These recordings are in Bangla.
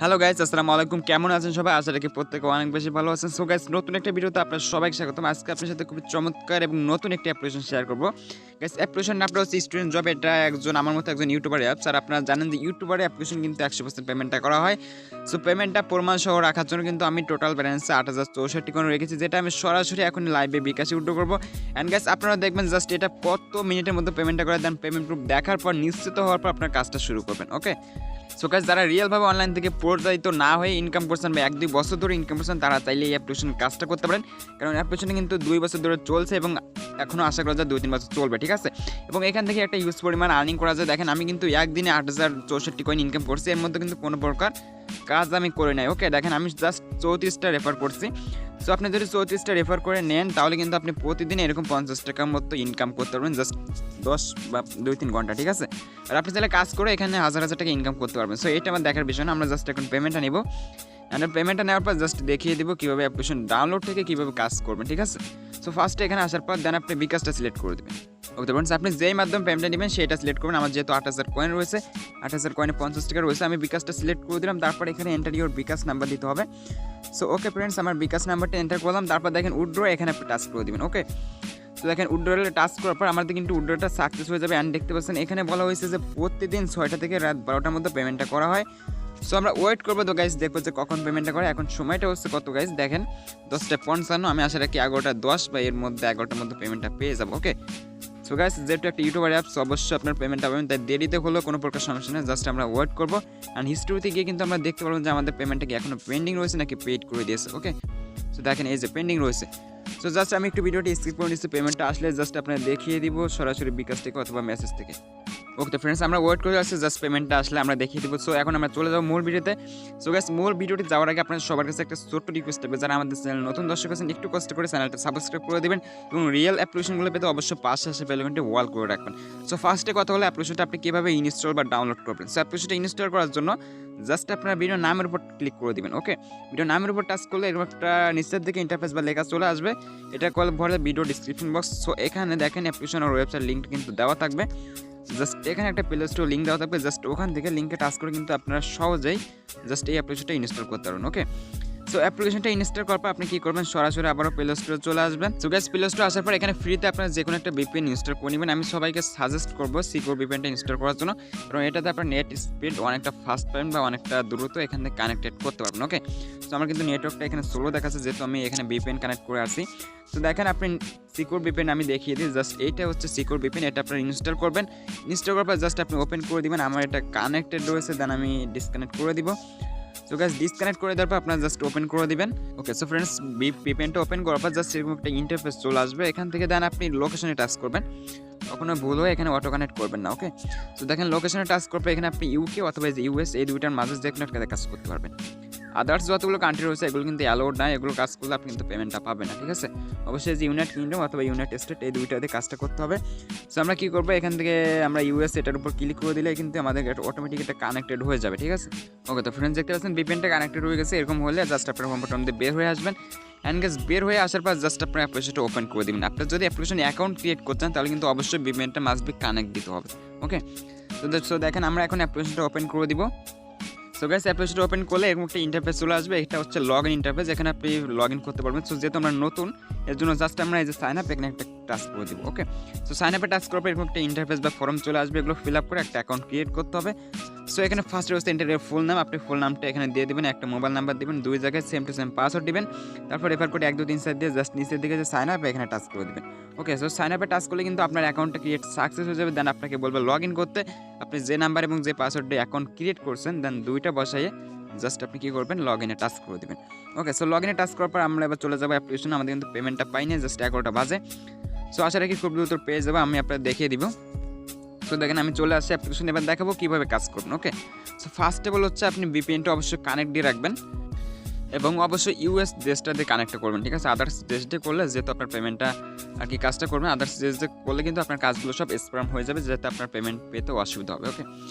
হ্যালো গাইস, আসসালামু আলাইকুম। কেমন আছেন সবাই? আশা রাখি প্রত্যেকে অনেক বেশি ভালো আছেন। সো গাইস, নতুন একটা ভিডিওতে আপনাদের সবাইকে স্বাগতম। আজকে আপনার সাথে খুবই চমৎকার এবং নতুন একটি অ্যাপ্লিকেশন শেয়ার করব। গাইস, অ্যাপ্লিকেশন নামটা হচ্ছে স্টুডেন্ট জব। এটা আমার মতো একজন ইউটিউবার অ্যাপস। আর আপনারা জানেন যে ইউটিউবারে অ্যাপ্লিকেশন কিন্তু 100% পেমেন্টটা করা হয়। সো পেমেন্টটা প্রমাণ সহ রাখার জন্য কিন্তু আমি টোটাল ব্যালেন্সে ৮,০৬৪ করে রেখেছি, যেটা আমি সরাসরি এখন লাইভে বিকাশে উইথড্র করব। অ্যান্ড গাইস, আপনারা দেখবেন জাস্ট এটা কত মিনিটের মধ্যে পেমেন্টটা করে দেন। পেমেন্ট প্রুফ দেখার পর নিশ্চিত হওয়ার পর আপনার কাজটা শুরু করবেন। ওকে, সো গাইস, যারা রিয়েলভাবে অনলাইন থেকে প্রতারিত না হয়ে ইনকাম করছেন বা 1-2 বছর ধরে ইনকাম করছেন, তারা চাইলে এই অ্যাপ্লিকেশন কাজটা করতে পারেন। কারণ অ্যাপ্লিকেশনে কিন্তু 2 বছর ধরে চলছে এবং এখনও আশা করা যায় 2-3 বছর চলবে, ঠিক আছে? এবং এখান থেকে একটা হিউজ পরিমাণ আর্নিং করা যায়। দেখেন, আমি কিন্তু একদিনে ৮,০৬৪ কয়েন ইনকাম করছি। এর মধ্যে কিন্তু কোনো প্রকার কাজ আমি করে নাই। ওকে, দেখেন আমি জাস্ট 34টা রেফার করছি। সো আপনি যদি 34টা রেফার করে নেন, তাহলে কিন্তু আপনি প্রতিদিন এরকম 50 টাকার মতো ইনকাম করতে পারবেন, জাস্ট 10 বা 2-3 ঘন্টা, ঠিক আছে? আর আপনি চাইলে কাজ করে এখানে হাজার হাজার টাকা ইনকাম করতে পারবেন। সো এটা আমার দেখার বিষয় না। আমরা জাস্ট এখন পেমেন্টটা নিব। অ্যান্ড পেমেন্টটা নেওয়ার পর জাস্ট দেখিয়ে দিব কীভাবে অ্যাপ্লিকেশন ডাউনলোড থেকে কীভাবে কাজ করবেন, ঠিক আছে? সো ফার্স্টে এখানে আসার পর দেন আপনি বিকাশটা সিলেক্ট করে দেবেন। ওকে ফ্রেন্ডস, আপনি যেই মাধ্যমে পেমেন্টটা নেবেন সেটা সিলেক্ট করবেন। আমার যেহেতু 8,000 কয়েন রয়েছে, 8,000 কয়েনে 50 টাকা রয়েছে, আমি বিকাশটা সিলেক্ট করে দিলাম। তারপর এখানে এন্টার ইউর বিকাশ নাম্বার দিতে হবে। সো ওকে ফ্রেন্ডস, আমার বিকাশ নাম্বারটা এন্টার করলাম। তারপর দেখেন উইথড্র, এখানে আপনি টাচ করে দেবেন। ওকে, তো দেখেন উইথড্রলে টাচ করার পর আমাদের কিন্তু উইথড্রটা সাকসেস হয়ে যাবে। অ্যান্ড দেখতে পাচ্ছেন এখানে বলা হয়েছে যে প্রতিদিন 6টা থেকে রাত 12টার মধ্যে পেমেন্টটা করা হয়। সো আমরা ওয়েট করবো তো গাইজ, দেখবো যে কখন পেমেন্টটা করে। এখন সময়টা হচ্ছে কত গাইজ, দেখেন 10:55। আমি আশা রাখি 11:10 বা এর মধ্যে 11টার মধ্যে পেমেন্টটা পেয়ে যাবো। ওকে, সো গাইস, যেহেতু একটা ইউটিউবার অ্যাপস, অবশ্যই আপনার পেমেন্টটা পাবেন, তাই দেরিতে হলেও কোনো প্রকার সমস্যা নেই। জাস্ট আমরা ওয়েট করবো। অ্যান্ড হিস্ট্রিতে গিয়ে কিন্তু আমরা দেখতে পারবো যে আমাদের পেমেন্টটা কি এখনো পেন্ডিং রয়েছে নাকি পেইড করে দিয়েছে। ওকে, সো দেখেন এই যে পেন্ডিং রয়েছে। সো জাস্ট আমি একটু ভিডিওটি স্কিপ করে নিচ্ছি। পেমেন্টটা আসলে জাস্ট আপনার দেখিয়ে দিব সরাসরি বিকাশ থেকে অথবা মেসেজ থেকে। ওকে তো ফ্রেন্ডস, আমরা ওয়েট করে আসছি, জাস্ট পেমেন্টটা আসলে আমরা দেখিয়ে দিব। সো এখন আমরা চলে যাবো মূল ভিডিওতে। সো গাইস, মূল ভিডিওটি যাওয়ার আগে আপনার সবার কাছে একটা ছোট্ট রিকোয়েস্ট থাকবে, যারা আমাদের চ্যানেল নতুন দর্শক আছেন, একটু কষ্ট করে চ্যানেলটা সাবস্ক্রাইব করে দেবেন এবং রিয়েল অ্যাপ্লিকেশনগুলো পেতে অবশ্যই পাশে আসে বেল আইকনটি ওয়াল করে রাখবেন। সো ফার্স্টে কথা হলো অ্যাপ্লিকেশনটা আপনি কীভাবে ইনস্টল বা ডাউনলোড করবেন। সো অ্যাপ্লিকেশনটা ইনস্টল করার জন্য জাস্ট আপনার ভিডিও নামের উপর ক্লিক করে দিবেন। ওকে, ভিডিও নামের উপর টাচ করলে এরকম একটা নিচের দিকে ইন্টারফেস বা লেখা চলে আসবে। এটা কল ভরে ভিডিও ডিসক্রিপশন বক্স। সো এখানে দেখেন অ্যাপ্লিকেশন আর ওয়েবসাইট লিঙ্ক কিন্তু দেওয়া থাকবে। জাস্ট এখানে একটা প্লে স্টোর লিঙ্ক দেওয়া থাকবে। জাস্ট ওখান থেকে লিঙ্কে টাচ করে কিন্তু আপনারা সহজেই জাস্ট এই অ্যাপ্লিকেশনটা ইনস্টল করতে পারবেন। ওকে, সো অ্যাপ্লিকেশনটা ইনস্টল করার পর আপনি কী করবেন, সরাসরি আবারও প্লে স্টোরে চলে আসবেন। সো গাইস, প্লে স্টোরে আসার পর এখানে ফ্রিতে আপনারা যে কোনো একটা ভিপিএন ইনস্টল করে নেবেন। আমি সবাইকে সাজেস্ট করবো সিকিউর ভিপিএনটা ইনস্টল করার জন্য, কারণ এটাতে আপনার নেট স্পিড অনেকটা ফাস্ট পাবেন বা অনেকটা দ্রুত এখান থেকে কানেক্টেড করতে পারবেন। ওকে, সো আমার কিন্তু নেটওয়ার্কটা এখানে স্লো দেখাচ্ছে, যেহেতু আমি এখানে ভিপিএন কানেক্ট করে আসি। তো দেখেন আপনি সিকিউর ভিপিএন আমি দেখিয়ে দিই। জাস্ট এইটা হচ্ছে সিকিউর ভিপিএন, এটা আপনারা ইনস্টল করবেন। ইনস্টল করার পর জাস্ট আপনি ওপেন করে দিবেন। আমার এটা কানেক্টেড রয়েছে, দেন আমি ডিসকানেক্ট করে দিব। সো গাইস, ডিসকানেক্ট করে দেওয়ার পর আপনারা জাস্ট ওপেন করে দিবেন। ওকে, সো ফ্রেন্ডস, ভিপিএনটা ওপেন করার পর জাস্ট এরকম একটা ইন্টারফেস চলে আসবে। এখান থেকে দেন আপনি লোকেশনে টাচ করবেন। কখনো ভুল হয়ে এখানে অটো কানেক্ট করবেন না। ওকে, তো দেখেন লোকেশনে টাচ করবে, এখানে আপনি ইউকে অথবা ইউএস এই দুইটার মাঝে যে কোনো একটা কাজ করতে পারবেন। আদার্স যতগুলো কান্ট্রি রয়েছে এগুলো কিন্তু অ্যালাউড না, এগুলো কাজ করলে আপনি কিন্তু পেমেন্টটা পাবেন না, ঠিক আছে? অবশ্যই যে ইউনাইটেড কিংডম অথবা ইউনাইটেড স্টেট এই দুইটাতে কাজটা করতে হবে। সো আমরা কী করবো, এখান থেকে আমরা ইউএস এটার উপর ক্লিক করে দিলে কিন্তু আমাদের অটোমেটিক এটা কানেক্টেড হয়ে যাবে, ঠিক আছে? ওকে, তো ফ্রেন্ডস দেখতে পাচ্ছেন ভিপিএনটা কানেক্টেড হয়ে গেছে। এরকম হলে জাস্ট আপনার হোম বাটন দিয়ে বের হয়ে আসবেন। অ্যান্ড গাইস, বের হয়ে আসার পর জাস্ট আপনার অ্যাপ্লিকেশনটা ওপেন করে দিবেন। আপনার যদি অ্যাপ্লিকেশন অ্যাকাউন্ট ক্রিয়েট করতেন তাহলে কিন্তু অবশ্যই ভিপিএনটা মাস্ট বি কানেক্ট দিতে হবে। ওকে, তো দেখেন আমরা এখন অ্যাপ্লিকেশনটা ওপেন করে দিব। সো গাইস, অ্যাপ্লিকেশনটা ওপেন করলে এরকম একটা ইন্টারফেস চলে আসবে। এটা হচ্ছে লগ ইন ইন্টারফেস, এখানে আপনি লগ ইন করতে পারবেন। সো যেহেতু আমরা নতুন, এর জন্য জাস্ট আমরা এই যে সাইন আপ এখানে একটা টাচ করে দিব। ওকে, সো সাইন আপে টাচ করার পর এরকম একটা ইন্টারফেস বা ফর্ম চলে আসবে। এগুলো ফিল আপ করে একটা অ্যাকাউন্ট ক্রিয়েট করতে হবে। সো এখানে ফার্স্ট হচ্ছে ইন্টারভিউ ফুল নাম, আপনি ফুল নামটা এখানে দিয়ে দেবেন, একটা মোবাইল নাম্বার দিবেন, 2 জায়গায় সেম টু সেম পাসওয়ার্ড দিবেন। তারপর রেফার কোড 1 2 3 4 দিয়ে জাস্ট নিচের দিকে যে সাইন আপ এখানে টাচ করে দিবেন। ওকে, সো সাইন আপে টাচ করলে কিন্তু আপনার অ্যাকাউন্টটা ক্রিয়েট সাকসেস হয়ে যাবে। দেন আপনাকে বলবে লগ ইন করতে। আপনি যে নাম্বার এবং যে পাসওয়ার্ড দিয়ে অ্যাকাউন্ট ক্রিয়েট করছেন, দেন দুইটা বসাইয়ে জাস্ট আপনি কী করবেন, লগ ইনে টাচ করে দেবেন। ওকে, সো লগ ইনে টাচ করার পর আমরা এবার চলে যাবো অ্যাপ্লিকেশনে। আমাদের কিন্তু পেমেন্টটা পাইনি, জাস্ট 11টা বাজে। সো আশা রাখি খুব দ্রুত পেয়ে যাবো, আমি আপনাদের দেখিয়ে দিব। সো দেখেন আমি চলে আসছি অ্যাপ্লিকেশন, এবার দেখাবো কীভাবে কাজ করবেন। ওকে, সো ফার্স্ট অফ অল হচ্ছে আপনি ভিপিএনটা অবশ্যই কানেক্ট দিয়ে রাখবেন এবং অবশ্যই ইউএস দেশটা দিয়ে কানেক্ট করবেন, ঠিক আছে? আদার্স দেশ দিয়ে করলে যেহেতু আপনার পেমেন্টটা আর কি কাজটা করবেন, আদার্স দেশ দিয়ে করলে কিন্তু আপনার কাজগুলো সব স্প্যাম হয়ে যাবে, যাতে আপনার পেমেন্ট পেতে অসুবিধা হবে। ওকে,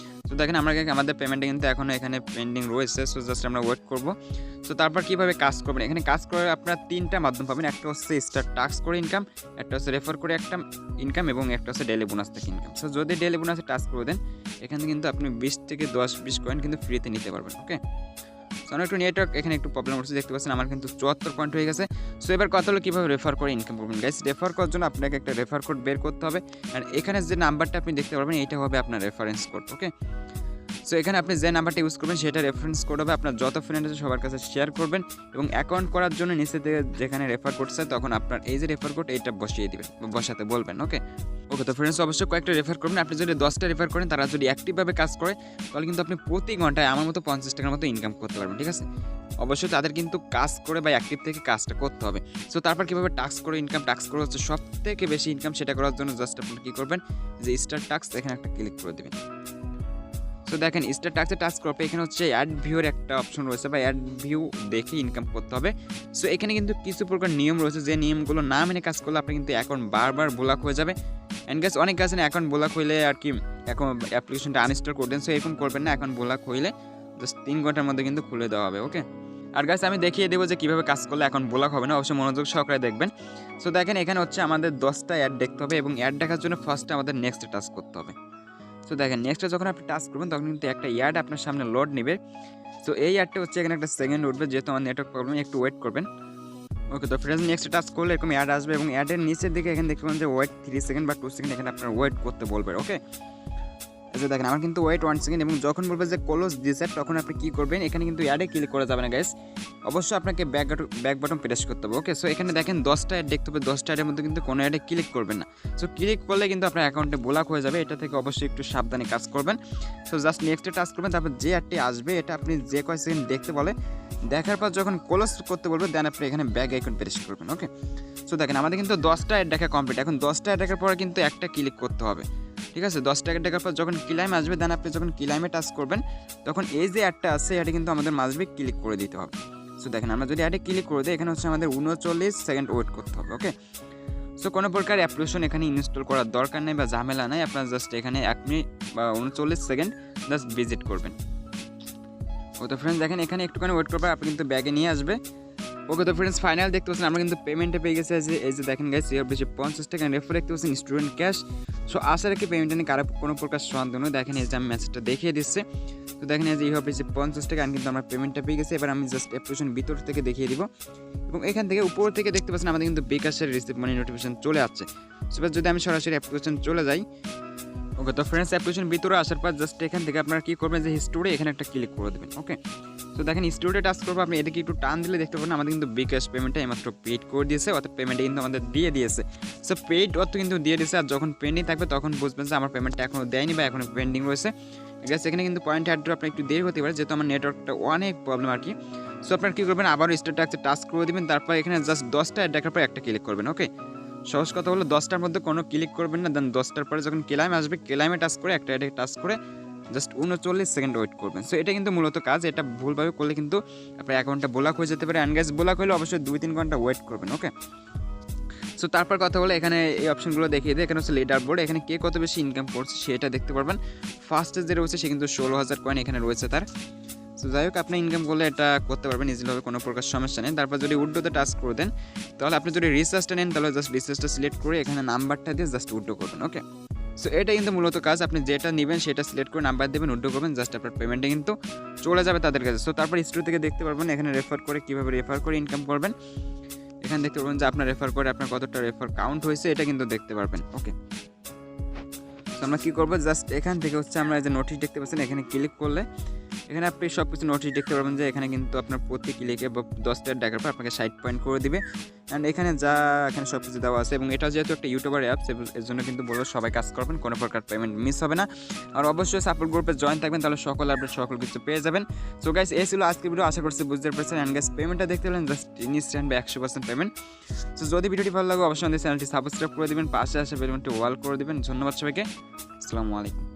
তো দেখেন আমাদের পেমেন্টটা কিন্তু এখনও এখানে পেন্ডিং রয়েছে। সো জাস্ট আমরা ওয়েট করবো। সো তারপর কীভাবে কাজ করবেন, এখানে কাজ করে আপনার 3টা মাধ্যম পাবেন। একটা হচ্ছে স্টার টাস্ক করে ইনকাম, একটা হচ্ছে রেফার করে একটা ইনকাম এবং একটা হচ্ছে ডেলি বোনাস থেকে ইনকাম। সো যদি ডেলি বোনাসে টাস্ক করে দেন, এখানে কিন্তু আপনি 20 থেকে 10-20 কয়েন কিন্তু ফ্রিতে নিতে পারবেন। ওকে, সো আমার একটু নেটওয়ার্ক এখানে একটু প্রবলেম হচ্ছে, দেখতে পাচ্ছেন আমার কিন্তু 74 পয়েন্ট হয়ে গেছে। সো এবার কথা হলো কীভাবে রেফার করে ইনকাম করবেন গাইস। রেফার করার জন্য আপনাকে একটা রেফার কোড বের করতে হবে, আর এখানে যে নাম্বারটা আপনি দেখতে পারবেন এইটা হবে আপনার রেফারেন্স কোড। ওকে, সো এখানে আপনি যে নাম্বারটা ইউজ করবেন সেটা রেফারেন্স কোড হবে, আপনার যত ফ্রেন্ড আছে সবার কাছে শেয়ার করবেন এবং অ্যাকাউন্ট করার জন্য নিচে থেকে যেখানে রেফার করছে তখন আপনার এই যে রেফার কোড এইটা বসিয়ে দিবেন, বসাতে বলবেন। ওকে ওকে, তো ফ্রেন্ডস অবশ্যই কয়েকটা রেফার করবেন। আপনি যদি 10টা রেফার করেন, তারা যদি অ্যাক্টিভভাবে কাজ করে, তাহলে কিন্তু আপনি প্রতি ঘন্টায় আমার মতো 50 টাকার মতো ইনকাম করতে পারবেন। ঠিক আছে, অবশ্যই তাদের কিন্তু কাজ করে বা অ্যাক্টিভ থেকে কাজটা করতে হবে। সো তারপর কীভাবে টাস্ক করে ইনকাম, টাস্ক করে হচ্ছে সব থেকে বেশি ইনকাম, সেটা করার জন্য জাস্ট আপনি কী করবেন, যে স্টার টাস্ক এখানে একটা ক্লিক করে দেবেন। সো দেখেন স্টার টাস্কে টাস্ক করবে, এখানে হচ্ছে অ্যাড ভিউর একটা অপশন রয়েছে বা অ্যাড ভিউ দেখে ইনকাম করতে হবে। সো এখানে কিন্তু কিছু প্রকার নিয়ম রয়েছে, যে নিয়মগুলো না মেনে কাজ করলে আপনি কিন্তু অ্যাকাউন্ট বারবার ব্লক হয়ে যাবে। অ্যান্ড গাইস অনেক গাছ অ্যাকাউন্ট ব্লক হইলে আর কি এখন অ্যাপ্লিকেশনটা আনইনস্টল করে দেন। সো এরকম করবেন না, অ্যাকাউন্ট ব্লক হইলে জাস্ট 3 ঘন্টার মধ্যে কিন্তু খুলে দেওয়া হবে। ওকে, আর গাছ আমি দেখিয়ে দেবো যে কীভাবে কাজ করলে অ্যাকাউন্ট ব্লক হবে না, অবশ্যই মনোযোগ সহকারে দেখবেন। সো দেখেন এখানে হচ্ছে আমাদের 10টা অ্যাড দেখতে হবে এবং অ্যাড দেখার জন্য ফার্স্টে আমাদের নেক্সট টাস্ক করতে হবে। সো দেখেন নেক্সটে যখন আপনি টাস্ক করবেন তখন কিন্তু একটা অ্যাড আপনার সামনে লোড নেবে। সো এই অ্যাডটা হচ্ছে এখানে একটা সেকেন্ড উঠবে, যেহেতু আমার নেটওয়ার্ক প্রবলেম, একটু ওয়েট করবেন। ওকে, তো ফ্রেন্ডস নেক্সট টাস্ক করলে এরকম অ্যাড আসবে এবং অ্যাডের নিচের দিকে এখানে দেখতে পাবেন যে ওয়েট 3 সেকেন্ড বা 2 সেকেন্ড, এখানে আপনার ওয়েট করতে বলবে। ওকে, আচ্ছা দেখেন আমার কিন্তু ওয়েট 1 সেকেন্ড, এবং যখন বলবে যে ক্লোজ দিস অ্যাড তখন আপনি কী করবেন, এখানে কিন্তু অ্যাডে ক্লিক করা যাবে না গাইস, অবশ্যই আপনাকে ব্যাক বাটন প্রেস করতে হবে। ওকে, সো এখানে দেখেন 10টা অ্যাড দেখতে হবে, 10টা অ্যাডের মধ্যে কিন্তু কোনো অ্যাডে ক্লিক করবেন না। সো ক্লিক করলে কিন্তু আপনার অ্যাকাউন্টে ব্লক হয়ে যাবে, এটা থেকে অবশ্যই একটু সাবধানে কাজ করবেন। সো জাস্ট নেক্সটে টাস্ক করবেন, তারপর যে অ্যাডটি আসবে এটা আপনি যে কয় সেকেন্ড দেখতে বলে, দেখার পর যখন ক্লোজ করতে বলবে দেন আপনি এখানে ব্যাক আইকন প্রেস করবেন। ওকে, সো দেখেন আমাদের কিন্তু 10টা অ্যাড দেখা কমপ্লিট, এখন 10টা অ্যাড দেখার পরে কিন্তু একটা ক্লিক করতে হবে। ঠিক আছে, 10 টাকা দেখার পর যখন ক্লাইম আসবে দেন আপনি যখন ক্লাইমে টাচ করবেন তখন এই যে অ্যাডটা আছে এটা কিন্তু আমাদের মাসবে ক্লিক করে দিতে হবে। সো দেখেন আমরা যদি অ্যাডে ক্লিক করে দিই, এখানে হচ্ছে আমাদের 39 সেকেন্ড ওয়েট করতে হবে। ওকে, সো কোনো প্রকার অ্যাপ্লিকেশন এখানে ইনস্টল করার দরকার নেই বা ঝামেলা নাই, আপনার জাস্ট এখানে 1 মিনিট বা 39 সেকেন্ড জাস্ট ভিজিট করবেন। ও তো ফ্রেন্ডস দেখেন এখানে একটুখানি ওয়েট করবে, আপনি কিন্তু ব্যাগে নিয়ে আসবে। ওকে, তো ফ্রেন্ডস ফাইনাল দেখতে পাচ্ছেন আমরা কিন্তু পেমেন্টে পেয়ে গেছে, এই যে দেখেন গাইস এর বেশি 50 টাকা রেফার দেখতে পাচ্ছেন স্টুডেন্ট ক্যাশ। সো আশা রাখি পেমেন্টটা নিয়ে কারো কোনো প্রকার সন্দেহ নেই, দেখেন এই যে আমি মেসেজটা দেখিয়ে দিচ্ছি। তো দেখেন এই যে এইভাবে যে 50 টাকা কিন্তু আমরা পেমেন্টটা পেয়ে গেছি। এবার আমি জাস্ট অ্যাপ্লিকেশন ভিতর থেকে দেখিয়ে দিব এবং এখান থেকে উপর থেকে দেখতে পাচ্ছেন আমাদের কিন্তু বিকাশের রিসিভ মানি নোটিফিকেশন চলে আসছে। সো এবার যদি আমি সরাসরি অ্যাপ্লিকেশন চলে যাই, ওকে, তো ফ্রেন্ডস অ্যাপ্লিকেশন ভিতরে আসার পর জাস্ট এখান থেকে আপনারা কী করবেন, যে হিস্টোরি এখানে একটা ক্লিক করে দেবেন। ওকে, তো দেখেন স্টুডিও টাচ করবো, আপনি এদিকে একটু টান দিলে দেখতে পাবেন আমাদের কিন্তু বিকাশ পেমেন্টটা এইমাত্র পেড করে দিয়েছে, অর্থাৎ পেমেন্টটা কিন্তু আমাদের দিয়ে দিয়েছে। সো পেড অর্থ কিন্তু দিয়ে দিয়েছে, আর যখন পেন্ডিং থাকবে তখন বুঝবেন যে আমার পেমেন্টটা এখনও দেয়নি বা এখনও পেন্ডিং রয়েছে। গ্যাস এখানে কিন্তু পয়েন্ট অ্যাড আপনার একটু দেরি হতে পারে, যেহেতু আমার নেটওয়ার্কটা অনেক প্রবলেম আর কি। সো আপনার কী করবেন, আবারও স্টার টাচে টাচ করে দেবেন, তারপর এখানে জাস্ট 10টা অ্যাড দেখার পর একটা ক্লিক করবেন। ওকে, সহজ কথা হলো 10টার মধ্যে কোনো ক্লিক করবেন না, দেন 10টার পরে যখন ক্লাইম আসবে ক্লাইমে টাচ করে একটা অ্যাডে টাচ করে জাস্ট 39 সেকেন্ড ওয়েট করবেন। সো এটা কিন্তু মূলত কাজ, এটা ভুলভাবে করলে কিন্তু আপনার অ্যাকাউন্টটা ব্লক হয়ে যেতে পারে। অ্যান্ড গ্যাস ব্লক হলে অবশ্যই 2-3 ঘন্টা ওয়েট করবেন। ওকে, সো তারপর কথা হলো এখানে এই অপশনগুলো দেখিয়ে দেয়, এখানে হচ্ছে লিডার বোর্ড, এখানে কে কত বেশি ইনকাম করছে সেটা দেখতে পারবেন। ফার্স্টে যে রয়েছে সে কিন্তু 16,000 কয়েন এখানে রয়েছে তার। সো যাই হোক আপনি ইনকাম করলে এটা করতে পারবেন ইজিভাবে, কোনো প্রকার সমস্যা নেই। তারপর যদি উড্ডোতে টাচ করে দেন, তাহলে আপনি যদি রিসার্চটা নেন তাহলে জাস্ট রিসার্চটা সিলেক্ট করে এখানে নাম্বারটা দিয়ে জাস্ট উড্ডো করবেন। ওকে, সো এটা কিন্তু মূলত কাজ, আপনি যেটা নেবেন সেটা সিলেক্ট করে নাম্বার দেবেন, উড্ডো করবেন, জাস্ট আপনার পেমেন্টে কিন্তু চলে যাবে তাদের কাছে। সো তারপর স্টোর থেকে দেখতে পারবেন এখানে রেফার করে কীভাবে রেফার করে ইনকাম করবেন, এখানে দেখতে পারবেন যে আপনার রেফার করে আপনার কতটা রেফার কাউন্ট হয়েছে এটা কিন্তু দেখতে পারবেন। ওকে, তো আমরা কী করবো, জাস্ট এখান থেকে হচ্ছে আমরা যে নোটিশ দেখতে পাচ্ছেন এখানে ক্লিক করলে এখানে আপনি সব কিছু নোটিশ দেখতে পারবেন, যে এখানে কিন্তু আপনার প্রতি ক্লিকে 10টা টাকার পর আপনাকে 60 পয়েন্ট করে দিবে। অ্যান্ড এখানে এখানে সব কিছু দেওয়া আছে এবং এটা যেহেতু একটা ইউটিউবার অ্যাপস, এর জন্য কিন্তু বলবো সবাই কাজ করবেন, কোনো প্রকার পেমেন্ট মিস হবে না। আর অবশ্যই সাপোর্ট গ্রুপে জয়েন থাকবেন, তাহলে সকল আপডেট সকল কিছু পেয়ে যাবেন। সো গাইস এই ছিল আজকের ভিডিও, আশা করছি বুঝতে পারছেন। অ্যান্ড গাইস পেমেন্টটা দেখতে পেলেন জাস্ট ইনস্ট্যান্ট বা 100% পেমেন্ট। সো যদি ভিডিওটি ভালো লাগে অবশ্যই আমাদের চ্যানেলটি সাবস্ক্রাইব করে দেবেন, পাশে আসে বেল বাটনটি অল করে দেবেন। ধন্যবাদ সবাইকে, আসসালামু আলাইকুম।